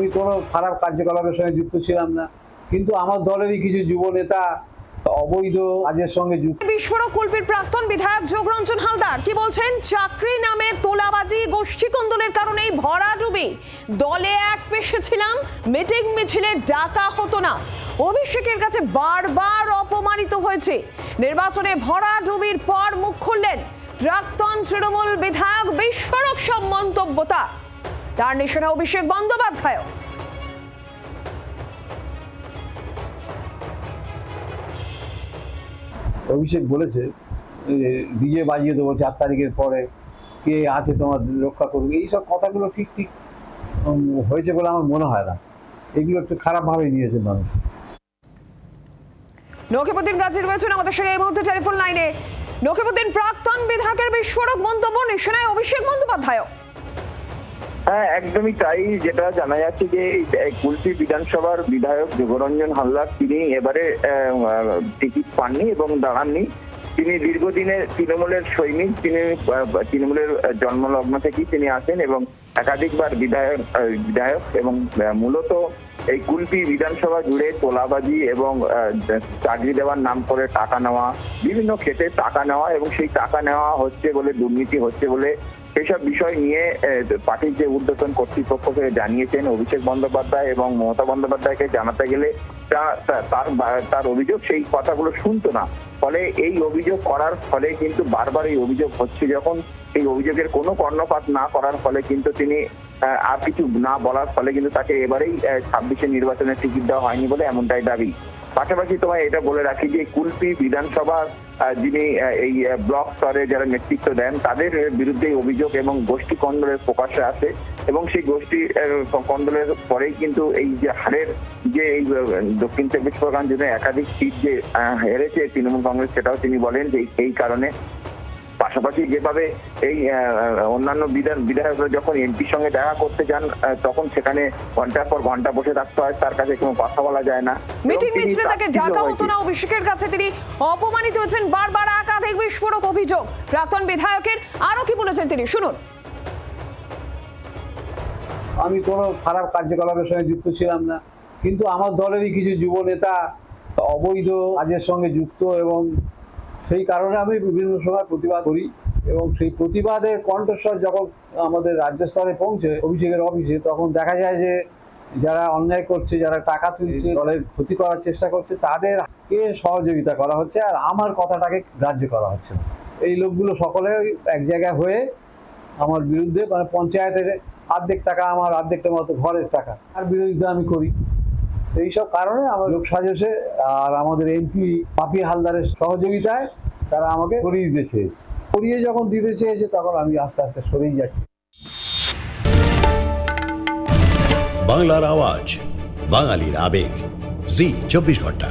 আমি কোনো খারাপ কার্যকলাপের সঙ্গে যুক্ত ছিলাম না, কিন্তু আমার দলেরই কিছু যুব নেতা অবৈধ কাজের সঙ্গে যুক্ত। বিস্ফোরক কুলপির প্রাক্তন বিধায়ক যোগরঞ্জন হালদার কি বলছেন? চাকরি নামে তোলাবাজি, গোষ্ঠী কোন্দলের কারণেই ভরাডুবি। দলে এক পেশে ছিলাম, মিটিং মিছিলে ডাকা হতো না। অভিষেকের কাছে বারবার অপমানিত হয়েছে। নির্বাচনে ভরাডুবির পর মুখ খুললেন প্রাক্তন তৃণমূল বিধায়ক। বিস্ফোরক সব মন্তব্য তার নিশানা অভিষেক বন্দ্যোপাধ্যায়। অভিষেক বলেছে ডিজে বাজিয়ে দেবো 4 তারিখের পরে, কে আছে তোমার রক্ষা করবে, এইসব কথাগুলো ঠিক হয়েছে বলে আমার মনে হয় না। এগুলো একটু খারাপভাবে নিয়েছে মানুষ। নকিবুদ্দিন গাজী রয়েছেন আমাদের সঙ্গে এই মুহূর্তে টেলিফোন লাইনে। নকিবুদ্দিন, প্রাক্তন বিধায়কের বিস্ফোরক মন্তব্য, নিশানায় অভিষেক বন্দ্যোপাধ্যায়। হ্যাঁ, একদমই তাই। যেটা জানা যাচ্ছে যে কুলপি বিধানসভার বিধায়ক যোগরঞ্জন হালদার তিনি এবারে টিকিট পাননি এবং দাঁড়াননি। তিনি দীর্ঘদিনের তৃণমূলের সৈনিক, তিনি তৃণমূলের জন্মলগ্ন থেকেই তিনি আসেন এবং একাধিকবার বিধায়ক এবং মূলত এই কুলপি বিধানসভা জুড়ে তোলাবাজি এবং চাকরি দেওয়ার নাম করে টাকা নেওয়া, বিভিন্ন ক্ষেত্রে টাকা নেওয়া এবং সেই টাকা নেওয়া হচ্ছে বলে, দুর্নীতি হচ্ছে বলে, সেসব বিষয় নিয়ে পার্টির যে ঊর্ধ্বতন কর্তৃপক্ষকে জানিয়েছেন অভিষেক বন্দ্যোপাধ্যায় এবং মমতা বন্দ্যোপাধ্যায়কে জানাতে গেলে তার অভিযোগ সেই কথাগুলো শুনতো না। ফলে এই অভিযোগ করার ফলে কিন্তু বারবার এই অভিযোগ হচ্ছে, যখন এই অভিযোগের কোনো কর্ণপাত না করার ফলে কিন্তু তিনি আর কিছু না বলার ফলে কিন্তু তাকে এবারেই 26-এ নির্বাচনের টিকিট দেওয়া হয়নি বলে এমনটাই দাবি। পাশাপাশি তোমায় এটা বলে রাখি যে কুলপি বিধানসভার যিনি এই ব্লক স্তরে যারা নেতৃত্ব দেন তাদের বিরুদ্ধে অভিযোগ এবং গোষ্ঠী কন্দলের প্রকাশ্যে আসে এবং সেই গোষ্ঠী কন্দলের পরেই কিন্তু এই যে হারের যে এই দক্ষিণ 24 পরগনা জুড়ে একাধিক সিট যে হেরেছে তৃণমূল কংগ্রেস, সেটাও তিনি বলেন যে এই কারণে। পাশাপাশি যেভাবে এই অন্যান্য বিধায়করা যখন এমপির সঙ্গে দেখা করতে যান তখন সেখানে ঘন্টার পর ঘন্টা বসে থাকতে হয়, তার কাছে কোনো কথা বলা যায় না। মিটিং মিছিলে তাকে ডাকা হতো না। অভিষেকের কাছে তিনি অপমানিত হয়েছেন, বারবার একাধিক বিস্ফোরক অভিযোগ প্রাক্তন বিধায়কের। আরো কি বলেছেন তিনি, শুনুন। আমি কোনো খারাপ কার্যকলাপের সঙ্গে যুক্ত ছিলাম না, কিন্তু আমার দলেরই কিছু যুব নেতা অবৈধ কাজের সঙ্গে যুক্ত এবং সেই কারণে আমি বিভিন্ন সময় প্রতিবাদ করি এবং সেই প্রতিবাদের কণ্ঠস্বর যখন আমাদের রাজ্য স্তরে পৌঁছে অভিষেকের অফিসে, তখন দেখা যায় যে যারা অন্যায় করছে, যারা টাকা তুলছে, দলের ক্ষতি করার চেষ্টা করছে, তাদেরকে সহযোগিতা করা হচ্ছে আর আমার কথাটাকে গ্রাহ্য করা হচ্ছে না। এই লোকগুলো সকলে এক জায়গায় হয়ে আমার বিরুদ্ধে, মানে পঞ্চায়েতের অর্ধেক টাকা আমার, অর্ধেকটার মতো ঘরের টাকা, আর বিরোধিতা আমি করি। এইসব কারণে আমার লোক সাজসে আর আমাদের এমপি পাপি হালদারের সহযোগিতায় তারা আমাকে করিয়ে দিতে চেয়েছে। করিয়ে যখন দিতে চেয়েছে তখন আমি আস্তে আস্তে সরেই যাচ্ছি। বাংলার আওয়াজ, বাঙালির আবেগ, জি 24 ঘন্টা।